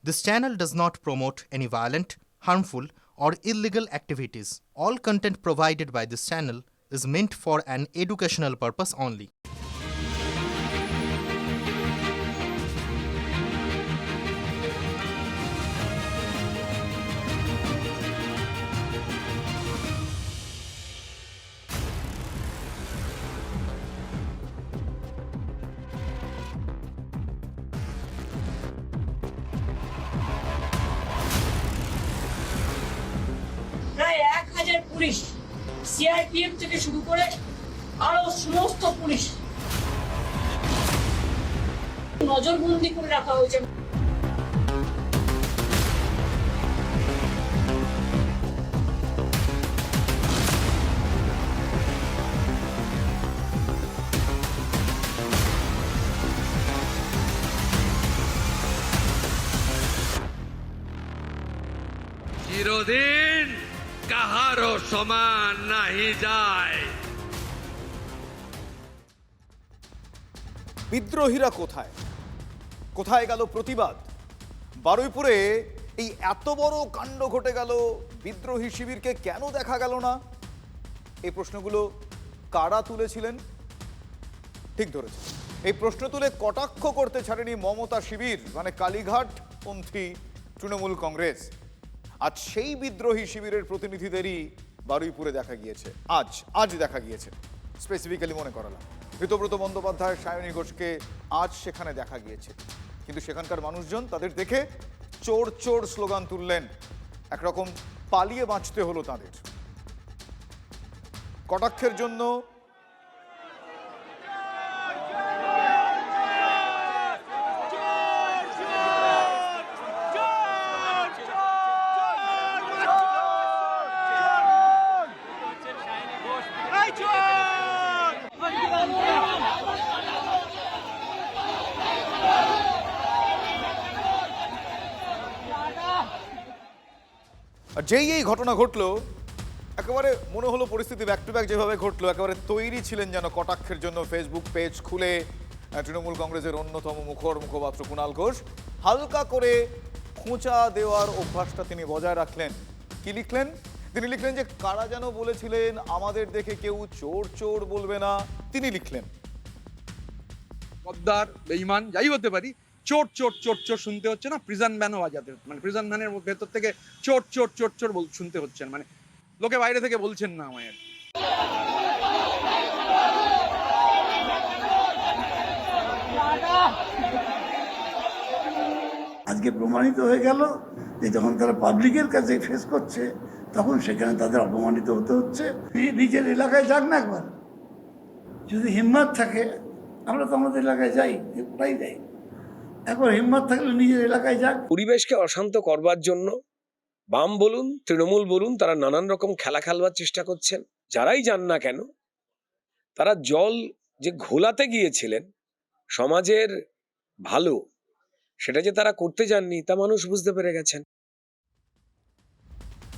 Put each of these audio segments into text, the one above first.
This channel does not promote any violent, harmful, or illegal activities. All content provided by this channel is meant for an educational purpose only. প্রায় 1000 police CRPF থেকে শুরু করে আরো সমস্ত police নজরবন্দি করে রাখা হয়েছে। চিরদিন কাহারও সমান নাহি যায়। বিদ্রোহীরা কোথায় কোথায় গেল প্রতিবাদ? বারুইপুরে এই এত বড় কাণ্ড ঘটে গেল, বিদ্রোহী শিবিরকে কেন দেখা গেল না? এই প্রশ্নগুলো কারা তুলেছিলেন? ঠিক ধরেছে, এই প্রশ্ন তুলে কটাক্ষ করতে ছাড়েনি মমতা শিবির, মানে কালীঘাট পন্থী তৃণমূল কংগ্রেস। আজ সেই বিদ্রোহী শিবিরের প্রতিনিধিদেরই বারুইপুরে দেখা গিয়েছে। আজ দেখা গিয়েছে, স্পেসিফিক্যালি মনে করালাম। ঋতব্রত বন্দ্যোপাধ্যায়, সায়নী ঘোষকে আজ সেখানে দেখা গিয়েছে। কিন্তু সেখানকার মানুষজন তাদের দেখে চোর চোর স্লোগান তুললেন। একরকম পালিয়ে বাঁচতে হলো তাদের। কটাক্ষের জন্য যেই এই ঘটনা ঘটলো, একেবারে মনে হলো পরিস্থিতি ব্যাক টু ব্যাক যেভাবে ঘটলো, একেবারে তৈরি ছিলেন যেন কটাক্ষের জন্য। ফেসবুক পেজ খুলে তৃণমূল কংগ্রেসের অন্যতম মুখপাত্র কুণাল ঘোষ হালকা করে খোঁচা দেওয়ার অভ্যাসটা তিনি বজায় রাখলেন। কি লিখলেন? তিনি লিখলেন যে কারা যেন বলেছিলেন আমাদের দেখে কেউ চোর চোর বলবে না। তিনি লিখলেন, গদ্দার, বেঈমান যাই হতে পারি, চোর চোর চোর চোর শুনতে হচ্ছে না, প্রিজন ভ্যানও বাজাতে, মানে প্রিজন ভ্যানের ভেতর থেকে চোর চোর চোর চোর শুনতে হচ্ছে, মানে লোকে বাইরে থেকে বলছেন না আমায়। আজকে প্রমাণিত হয়ে গেল যে যখন তারা পাবলিকের কাছে ফেস করছে তখন সেখানে তাদের অপমানিত হতে হচ্ছে। নিজের এলাকায় যাক না একবার, যদি হিম্মত থাকে। আমরা তো আমাদের এলাকায় যাই, প্রায় যাই। একবার হিম্মত থাকলে নিজের এলাকায় যাক। পরিবেশকে অশান্ত করবার জন্য বাম বলুন, তৃণমূল বলুন, তারা নানান রকম খেলা খেলবার চেষ্টা করছেন। যারাই যান না কেন, তারা জল যে ঘোলাতে গিয়েছিলেন সমাজের ভালো, সেটা যে তারা করতে যাননি তা মানুষ বুঝতে পেরে গেছেন।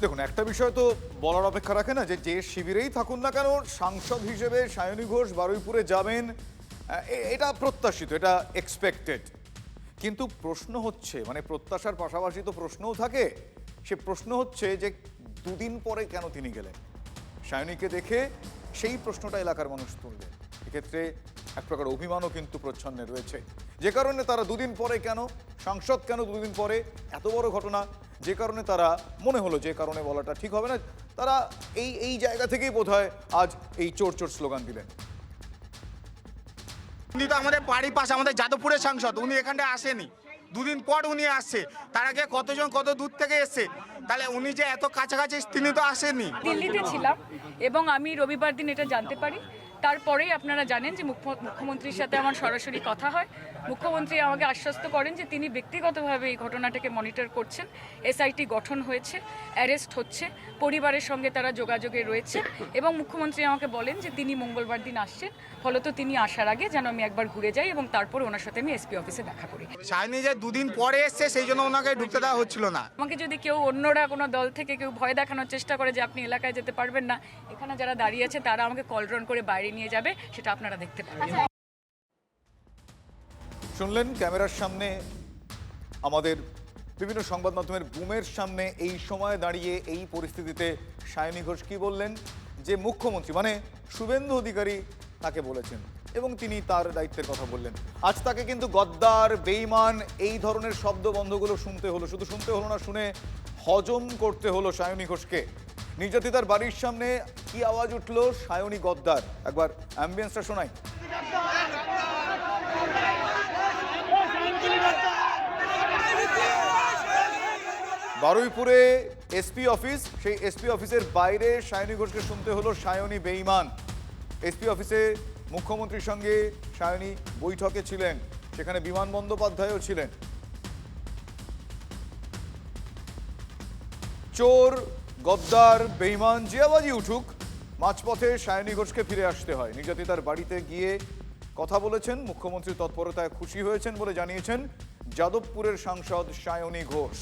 দেখুন, একটা বিষয় তো বলার অপেক্ষা রাখে না, যে শিবিরেই থাকুন না কেন সাংসদ হিসেবে সায়নী ঘোষ বারুইপুরে যাবেন, এটা প্রত্যাশিত, এটা এক্সপেক্টেড। কিন্তু প্রশ্ন হচ্ছে, মানে প্রত্যাশার পাশাপাশি তো প্রশ্নও থাকে। সে প্রশ্ন হচ্ছে যে দুদিন পরে কেন তিনি গেলেন? সায়নীকে দেখে সেই প্রশ্নটা এলাকার মানুষ তুললেন। এক্ষেত্রে এক প্রকার অভিমানও কিন্তু প্রচ্ছন্নে রয়েছে। যে কারণে তারা দুদিন পরে কেন, সাংসদ কেন দুদিন পরে, এত বড় ঘটনা, যে কারণে তারা মনে হলো, যে কারণে বলাটা ঠিক হবে না, তারা এই জায়গা থেকেই বোধহয় আজ এই চোর চোর স্লোগান দিলেন। উনি তো আমাদের বাড়ির পাশে, আমাদের যাদবপুরের সাংসদ, উনি এখানটায় আসেনি, দুদিন পর উনি আসছে। তার আগে কতজন কত দূর থেকে এসছে, তাহলে উনি যে এত কাছাকাছি তিনি তো আসেননি। দিল্লিতে ছিলাম এবং আমি রবিবার দিন এটা জানতে পারি। তারপরেই আপনারা জানেন যে মুখ্যমন্ত্রীর সাথে আমার সরাসরি কথা হয়। মুখ্যমন্ত্রী আমাকে আশ্বস্ত করেন যে তিনি ব্যক্তিগতভাবে এই ঘটনাটাকে মনিটর করছেন। এসআইটি গঠন হয়েছে, অ্যারেস্ট হচ্ছে, পরিবারের সঙ্গে তারা যোগাযোগে রয়েছে এবং মুখ্যমন্ত্রী আমাকে বলেন যে তিনি মঙ্গলবার দিন আসছেন। ফলত তিনি আসার আগে যেন আমি একবার ঘুরে যাই এবং তারপরে ওনার সাথে আমি এসপি অফিসে দেখা করি। সায়নী যে দুদিন পরে এসছে সেই জন্য ওনাকে ঢুকতে দেওয়া হচ্ছিল না। আমাকে যদি কেউ অন্যরা কোনো দল থেকে কেউ ভয় দেখানোর চেষ্টা করে যে আপনি এলাকায় যেতে পারবেন না, এখানে যারা দাঁড়িয়ে আছে তারা আমাকে কলরন করে বাইরে নিয়ে যাবে, সেটা আপনারা দেখতে পাবেন। শুনলেন ক্যামেরার সামনে আমাদের বিভিন্ন সংবাদ মাধ্যমের বুমের সামনে এই সময় দাঁড়িয়ে এই পরিস্থিতিতে সায়নী ঘোষ কি বললেন, যে মুখ্যমন্ত্রী মানে শুভেন্দু অধিকারী তাকে বলেছেন এবং তিনি তার দায়িত্বের কথা বললেন। আজ তাকে কিন্তু গদ্দার, বেঈমান এই ধরনের শব্দবন্ধগুলো শুনতে হলো। শুধু শুনতে হলো না, শুনে হজম করতে হলো সায়নী ঘোষকে। নির্যাতিতার বাড়ির সামনে কি আওয়াজ উঠলো, সায়নী গদ্দার। একবার অ্যাম্বিয়েন্সটা শোনাই। বারুইপুরে এসপি অফিস, সেই এসপি অফিসের বাইরে সায়নী ঘোষকে শুনতে হলো সায়নী বেঈমান। এসপি অফিসে মুখ্যমন্ত্রীর সঙ্গে সায়নী বৈঠকে ছিলেন, সেখানে বিমান বন্দ্যোপাধ্যায়ও ছিলেন। চোর, গদ্দার, বেঈমান যে আওয়াজই উঠুক, মাঝপথে সায়নী ঘোষকে ফিরে আসতে হয়। নির্যাতিতার বাড়িতে গিয়ে কথা বলেছেন, মুখ্যমন্ত্রীর তৎপরতায় খুশি হয়েছেন বলে জানিয়েছেন যাদবপুরের সাংসদ সায়নী ঘোষ।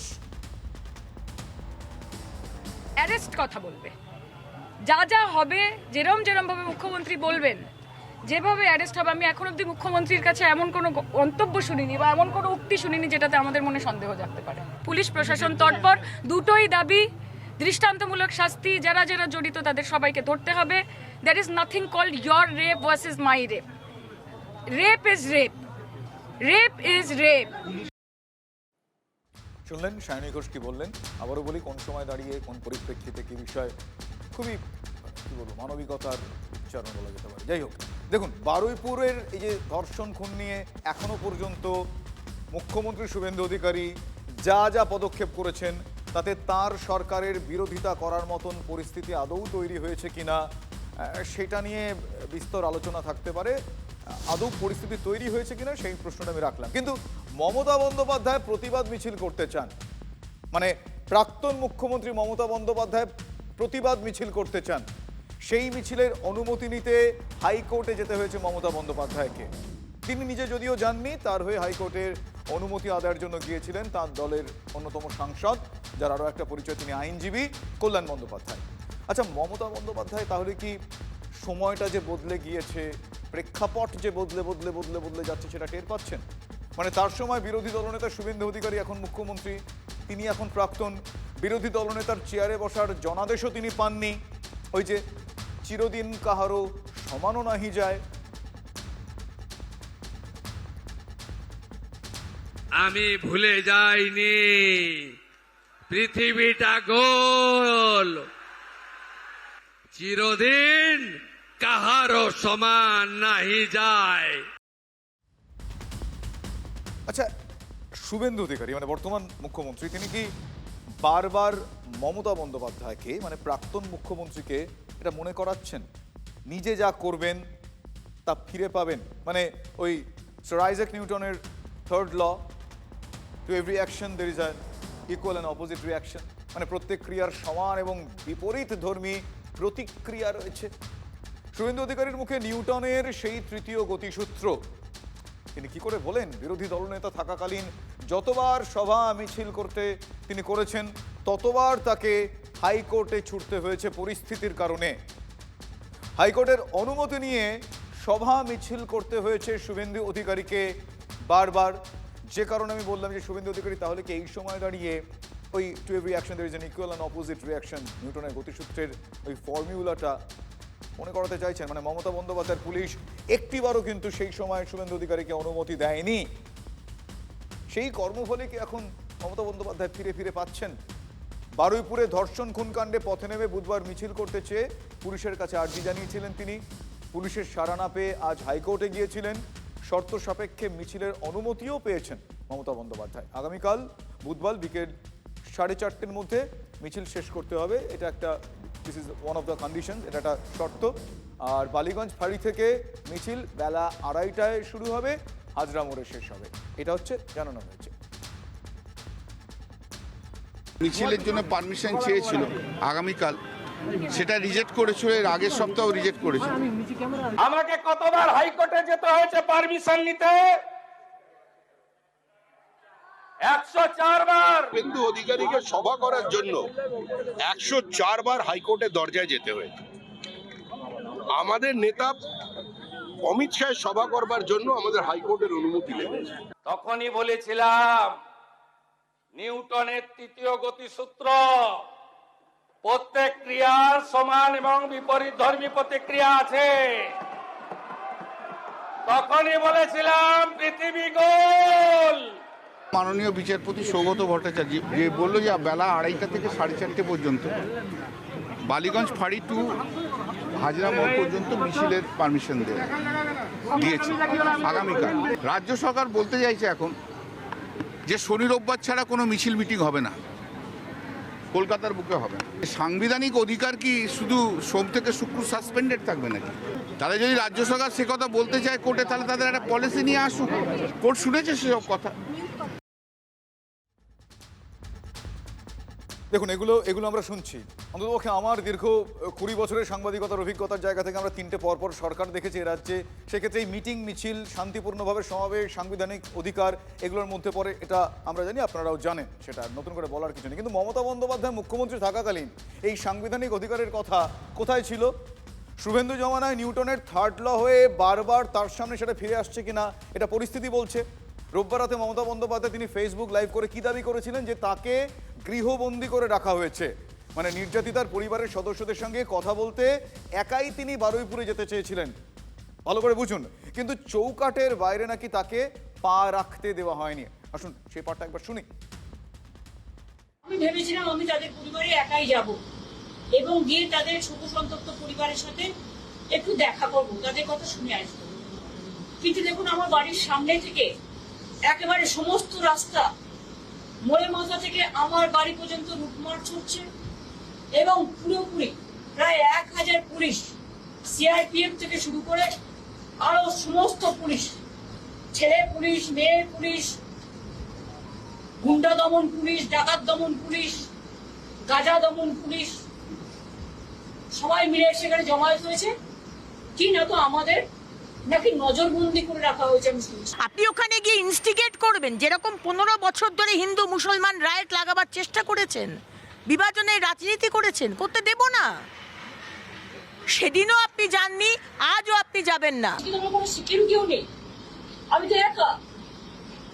অ্যারেস্ট কথা বলবে, যা যা হবে, যেরম ভাবে মুখ্যমন্ত্রী বলবেন, যেভাবে অ্যারেস্ট হবে। আমি এখন অব্দি মুখ্যমন্ত্রীর কাছে এমন কোনো মন্তব্য শুনিনি বা এমন কোনো উক্তি শুনিনি যেটাতে আমাদের মনে সন্দেহ জাগতে পারে। পুলিশ প্রশাসন তৎপর, দুটোই দাবি, দৃষ্টান্তমূলক শাস্তি, যারা যারা জড়িত তাদের সবাইকে ধরতে হবে। There is nothing called your rape versus my rape. Rape is rape, rape is rape. শুনলেন সায়নী ঘোষ কি বললেন। আবারও বলি, কোন সময় দাঁড়িয়ে কোন পরিপ্রেক্ষিতে কি বিষয়, খুবই কি বলবো মানবিকতার উচ্চারণ বলা যেতে পারে। যাই হোক, দেখুন বারুইপুরের এই যে ধর্ষণ খুন নিয়ে এখনো পর্যন্ত মুখ্যমন্ত্রী শুভেন্দু অধিকারী যা যা পদক্ষেপ করেছেন তাতে তার সরকারের বিরোধিতা করার মতন পরিস্থিতি আদৌ তৈরি হয়েছে কিনা সেটা নিয়ে বিস্তর আলোচনা থাকতে পারে। আদৌ পরিস্থিতি তৈরি হয়েছে কিনা সেই প্রশ্নটা আমি রাখলাম। কিন্তু মমতা বন্দ্যোপাধ্যায় প্রতিবাদ মিছিল করতে চান, মানে প্রাক্তন মুখ্যমন্ত্রী মমতা বন্দ্যোপাধ্যায় প্রতিবাদ মিছিল করতে চান। সেই মিছিলের অনুমতি নিতে হাইকোর্টে যেতে হয়েছে মমতা বন্দ্যোপাধ্যায়কে। তিনি নিজে যদিও যাননি, তার হয়ে হাইকোর্টের অনুমতি আদায়ের জন্য গিয়েছিলেন তার দলের অন্যতম সাংসদ, যার আরও একটা পরিচয় তিনি আইনজীবী, কল্যাণ বন্দ্যোপাধ্যায়। আচ্ছা, মমতা বন্দ্যোপাধ্যায় তাহলে কি সময়টা যে বদলে গিয়েছে, প্রেক্ষাপট যে বদলে যাচ্ছে সেটা টের পাচ্ছেন? মানে তার সময় বিরোধী দলনেতা শুভেন্দু অধিকারী এখন মুখ্যমন্ত্রী, তিনি এখন প্রাক্তন বিরোধী দলনেতার চেয়ারে বসার জনাদেশও তিনি পাননি। ওই যে চিরদিন কাহারও সমানও নাহি যায়। আমি ভুলে যাইনি পৃথিবীটা গোল, চিরদিন কাহারও সমান নাহি যায়। আচ্ছা, শুভেন্দু অধিকারী মানে বর্তমান মুখ্যমন্ত্রী, তিনি কি বারবার মমতা বন্দ্যোপাধ্যায়কে মানে প্রাক্তন মুখ্যমন্ত্রীকে এটা মনে করাচ্ছেন নিজে যা করবেন তা ফিরে পাবেন? মানে ওই স্যার আইজ্যাক নিউটনের third law, to every action there is an equal and opposite reaction, মানে প্রত্যেক ক্রিয়ার সমান এবং বিপরীত ধর্মী প্রতিক্রিয়া রয়েছে। শুভেন্দু অধিকারীর মুখে নিউটনের সেই তৃতীয় গতিসূত্র তিনি কি করে বলেন? বিরোধী দলনেতা থাকাকালীন যতবার সভা মিছিল করতে তিনি করেছেন ততবার তাকে হাইকোর্টে ছুটতে হয়েছে পরিস্থিতির কারণে। হাইকোর্টের অনুমতি নিয়ে সভা মিছিল করতে হয়েছে শুভেন্দু অধিকারীকে বারবার। যে কারণে আমি বললাম যে শুভেন্দু অধিকারী তাহলে কি এই সময় দাঁড়িয়ে ওই two every action there is an equal and opposite reaction নিউটনের গতিসূত্রের ওই ফর্মুলাটা মনে করাতে চাইছেন? মানে মমতা বন্দ্যোপাধ্যায়ের পুলিশ একটিবারও কিন্তু সেই সময় শুভেন্দু অধিকারীকে অনুমতি দেয়নি। সেই কর্মফলে কি এখন মমতা বন্দ্যোপাধ্যায় ফিরে পাচ্ছেন? বারুইপুরে ধর্ষণ খুনকাণ্ডে পথে নেমে বুধবার মিছিল করতে চেয়ে পুলিশের কাছে আর্জি জানিয়েছিলেন তিনি। পুলিশের সাড়া না পেয়ে আজ হাইকোর্টে গিয়েছিলেন। শর্ত সাপেক্ষে মিছিলের অনুমতিও পেয়েছেন মমতা বন্দ্যোপাধ্যায়। আগামীকাল বুধবার বিকেল 4:30 মধ্যে মিছিল শেষ করতে হবে, এটা একটা this is one of the condition, এটা একটা শর্ত। আর বালিগঞ্জ ফাঁড়ি থেকে মিছিল বেলা 2:30টায় শুরু হবে, হাজরা মোড়ে শেষ হবে, এটা হচ্ছে জানানো হয়েছে। মিছিলের জন্য পারমিশন চেয়েছিল আগামীকাল, সেটা রিজেক্ট করেছিল, এর আগের সপ্তাহ রিজেক্ট করেছিল। আমাকে কতবার হাইকোর্টে যেতে হয়েছে পারমিশন নিতে? 104 বার। শুভেন্দু অধিকারীকে সভা করার জন্য 104 বার হাইকোর্টের দরজায় যেতে হয়েছে। আমাদের নেতা অমিত শাহের সভা করবার জন্য আমাদের হাইকোর্টের অনুমতি লেগেছে। তখনই বলেছিলাম নিউটনের তৃতীয় গতিসূত্র, প্রত্যেক ক্রিয়ার সমান এবং বিপরীত ধর্মী প্রতিক্রিয়া আছে। তখনই বলেছিলাম পৃথিবী গোল। মাননীয় বিচারপতি সৌগত ভট্টাচার্য যে বললো যে বেলা 2:30 থেকে 4:30 পর্যন্ত বালিগঞ্জ ফাঁড়ি টু হাজরা মোড় পর্যন্ত মিছিলের পারমিশন দিয়েছে আগামীকাল। রাজ্য সরকার বলতে চাইছে এখন যে শনি রোববার ছাড়া কোনো মিছিল মিটিং হবে না, কলকাতার বুকে হবে না। সাংবিধানিক অধিকার কি শুধু সোম থেকে শুক্র সাসপেন্ডেড থাকবে নাকি? তাহলে যদি রাজ্য সরকার সে কথা বলতে চায় কোর্টে, তাহলে তাদের একটা পলিসি নিয়ে আসুক। কোর্ট শুনেছে সেসব কথা। দেখুন, এগুলো আমরা শুনছি, অন্ততপক্ষে আমার দীর্ঘ 20 বছরের সাংবাদিকতার অভিজ্ঞতার জায়গা থেকে আমরা 3টে পরপর সরকার দেখেছি এই রাজ্যে। সেক্ষেত্রে এই মিটিং মিছিল, শান্তিপূর্ণভাবে সমাবেশ, সাংবিধানিক অধিকার এগুলোর মধ্যে পড়ে, এটা আমরা জানি, আপনারাও জানেন, সেটা নতুন করে বলার কিছু নেই। কিন্তু মমতা বন্দ্যোপাধ্যায় মুখ্যমন্ত্রী থাকাকালীন এই সাংবিধানিক অধিকারের কথা কোথায় ছিল? শুভেন্দু জমানায় নিউটনের 3rd ল হয়ে বারবার তার সামনে সেটা ফিরে আসছে কিনা এটা পরিস্থিতি বলছে। রোববার রাতে মমতা বন্দ্যোপাধ্যায় তিনি ফেসবুক লাইভ করে কি দাবি করেছিলেন? যে তাকে গৃহবন্দী করে রাখা হয়েছে, মানে নির্যাতিতার পরিবারের সদস্যদের সঙ্গে কথা বলতে একাই তিনি বারুইপুরে যেতে চেয়েছিলেন। ভালো করে বুঝুন, কিন্তু চৌকাঠের বাইরে নাকি তাকে পা রাখতে দেওয়া হয়নি। আসুন সেই পাঠটা একবার শুনি। আমি ভেবেছিলাম আমি তাদের পরিবারে একাই যাব এবং গিয়ে তাদের শোক সন্তপ্ত পরিবারের সাথে একটু দেখা করব, তাদের কথা শুনে আসবো। কিন্তু দেখুন, আমার বাড়ির সামনে থেকে একেবারে সমস্ত রাস্তা, মোড়ে মাথা থেকে আমার বাড়ি পর্যন্ত লুটমার ছুটছে এবং পুরোপুরি প্রায় 1000 পুলিশ, সিআরপিএফ থেকে শুরু করে আরো সমস্ত পুলিশ, ছেলে পুলিশ, মেয়ে পুলিশ, গুন্ডা দমন পুলিশ, ডাকাত দমন পুলিশ, গাঁজা দমন পুলিশ, সবাই মিলে সেখানে জমায়েত হয়েছে। কি না তো আমাদের নাকি নজরবন্দি করে রাখা হয়েছে। আমি শুনছি আপনি ওখানে গিয়ে ইনস্টিগেট করবেন, যেরকম 15 বছর ধরে হিন্দু মুসলমান রাইট লাগাবার চেষ্টা করেছেন, বিভাজনের রাজনীতি করেছেন, করতে দেব না। সেদিনও আপনি যাননি, আজও আপনি যাবেন না। কিন্তু আমার কোনো সিকিউরিটিও নেই, আমি তো একা।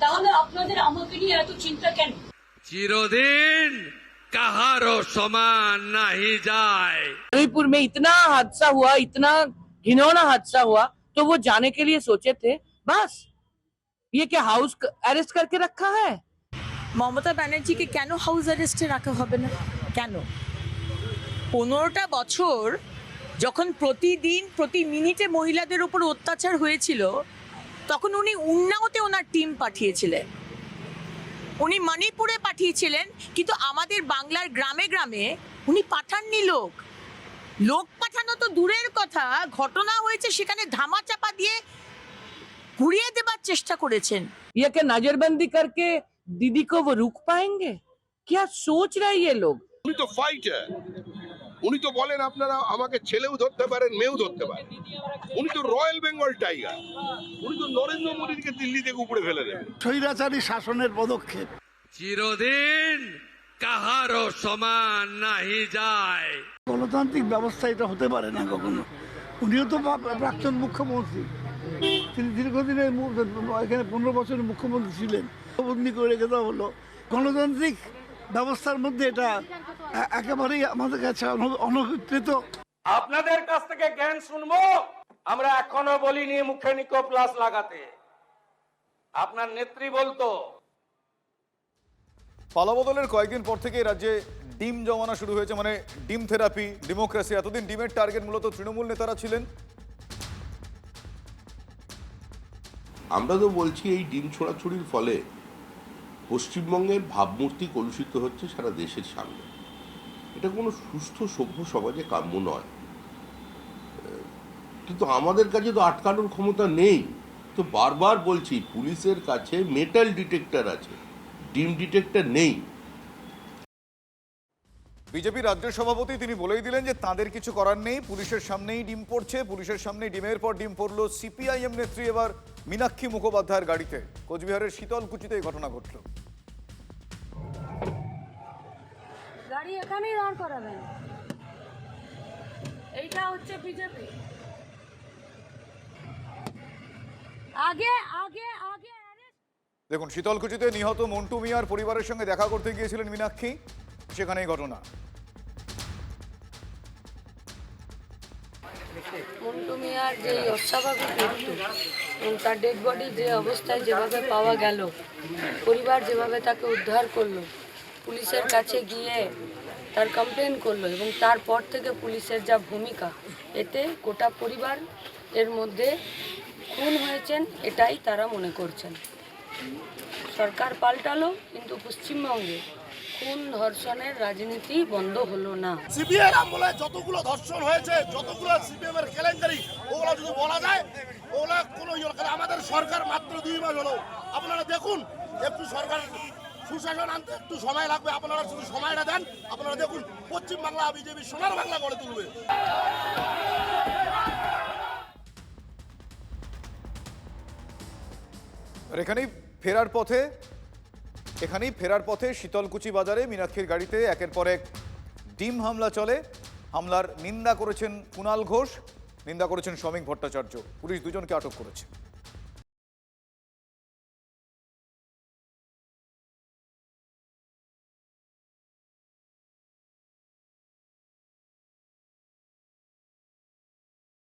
তাহলে আপনাদের আমাকে নিয়ে এত চিন্তা কেন? চিরদিন কাহারও সমান নাহি যায়। बारुईपुर में इतना हादसा हुआ, इतना घिनौना हादसा हुआ, तो वो जाने के लिए सोचे थे। बस ये क्या हाउस अरेस्ट करके रखा है? মমতা ব্যানার্জিকে কেন হাউস অ্যারেস্টে রাখা হবে না? কেন? 15টা বছর যখন প্রতিদিন প্রতি মিনিটে মহিলাদের উপর অত্যাচার হয়েছিল, তখন উনি উন্নাওতে ওনার টিম পাঠিয়েছিলেন, উনি মণিপুরে পাঠিয়েছিলেন, কিন্তু আমাদের বাংলার গ্রামে গ্রামে উনি পাঠাননি লোক। লোক পাঠানো তো দূরের কথা, ঘটনা হয়েছে সেখানে ধামাচাপা দিয়ে ঘুরিয়ে দেবার চেষ্টা করেছেন। ये क्या नजरबंदी करके दीदी को वो रुक पाएंगे? क्या सोच रहे हैं ये लोग? উনি তো ফাইটার, উনি তো বলেন আপনারা আমাকে ছেলেও ধরতে পারেন, মেয়েও ধরতে পারেন। উনি তো রয়্যাল বেঙ্গল টাইগার, উনি তো নরেন্দ্র মোদীকে দিল্লি থেকে উপরে ফেলে দেবেন। স্বৈরাচারী শাসনের পদক্ষেপ। চিরদিন কাহারও সমান নাহি যায়। গণতান্ত্রিক ব্যবস্থা এটা হতে পারে না কখনো। উনিও তো প্রাক্তন মুখ্যমন্ত্রী, তিনি দীর্ঘদিনের এখানে 15 বছরের মুখ্যমন্ত্রী ছিলেন। বন্দি করে রেখে দেওয়া হলো। গণতান্ত্রিক ব্যবস্থার মধ্যে এটা একেবারেই আমাদের কাছে অনভিপ্রেত। আপনাদের কাছ থেকে জ্ঞান শুনবো, আমরা এখনো বলিনি মুখে নিকো প্লাস লাগাতে। আপনার নেত্রী বলতো। পালাবদলের কয়েকদিন পর থেকে রাজ্যে ডিম জমানো শুরু হয়েছে, মানে ডিম থেরাপি, ডেমোক্রেসি। এতদিন ডিমের টার্গেট মূলত তৃণমূল নেতারা ছিলেন। আমরা তো বলছি এই ডিম ছোড়াছুড়ির ফলে পশ্চিমবঙ্গের ভাবমূর্তি কলুষিত হচ্ছে সারা দেশের সামনে। এটা কোনো সুস্থ সভ্য সমাজে কাম্য নয়। কিন্তু আমাদের কাছে তো আটকানোর ক্ষমতা নেই। তো বারবার বলছি, পুলিশের কাছে মেটাল ডিটেক্টর আছে, ডিম ডিটেক্টর নেই। বিজেপি রাজ্যের সভাপতি তিনি বলেই দিলেন যে তাদের কিছু করার নেই, পুলিশের সামনেই ডিম পড়ছে, পুলিশের সামনেই ডিমের পর ডিম পড়লো। সিপিআইএম নেত্রী এবার মীনাক্ষী মুখোপাধ্যায়ের গাড়িতে। কোচবিহারের শীতলকুচিতে এই ঘটনা ঘটল। গাড়ি এখানেই দাঁড় করাবেন, এইটা হচ্ছে বিজেপি। আগে আগে আগে দেখুন, শীতলকুচিতে নিহত মন্টু মিয়ার পরিবারের সঙ্গে দেখা করতে গিয়েছিলেন মীনাক্ষী, সেখানেই ঘটনা। মন্টু মিয়ার যে অস্বাভাবিক মৃত্যু এবং তার ডেড বডি যে অবস্থায় যেভাবে পাওয়া গেল, পরিবার যেভাবে তাকে উদ্ধার করলো, পুলিশের কাছে গিয়ে তার কমপ্লেন করলো এবং তারপর থেকে পুলিশের যা ভূমিকা, এতে গোটা পরিবার এর মধ্যে খুন হয়েছেন এটাই তারা মনে করছেন। সরকার পাল্টালো কিন্তু পশ্চিমবঙ্গে খুন ধর্ষণের রাজনীতি বন্ধ হলো না। সিপিএম আমলে যতগুলো ধর্ষণ হয়েছে, যতগুলো সিপিএম এর কেলেঙ্কারি, ওগুলো যদি বলা যায় ওগুলো কোনো আমাদের সরকার মাত্র 2 মাস হলো। আপনারা দেখুন, একটু সরকার সুশাসন আনতে একটু সময় লাগবে, আপনারা শুধু সময়টা দেন। আপনারা দেখুন, পশ্চিমবাংলা বিজেপি সোনার বাংলা গড়ে তুলবে। এখানেই ফেরার পথে শীতলকুচি বাজারে মীনাক্ষীর গাড়িতে একের পর এক ডিম হামলা চলে। হামলার নিন্দা করেছেন কুণাল ঘোষ, নিন্দা করেছেন শ্রমিক ভট্টাচার্য। পুলিশ দুজনকে আটক করেছে।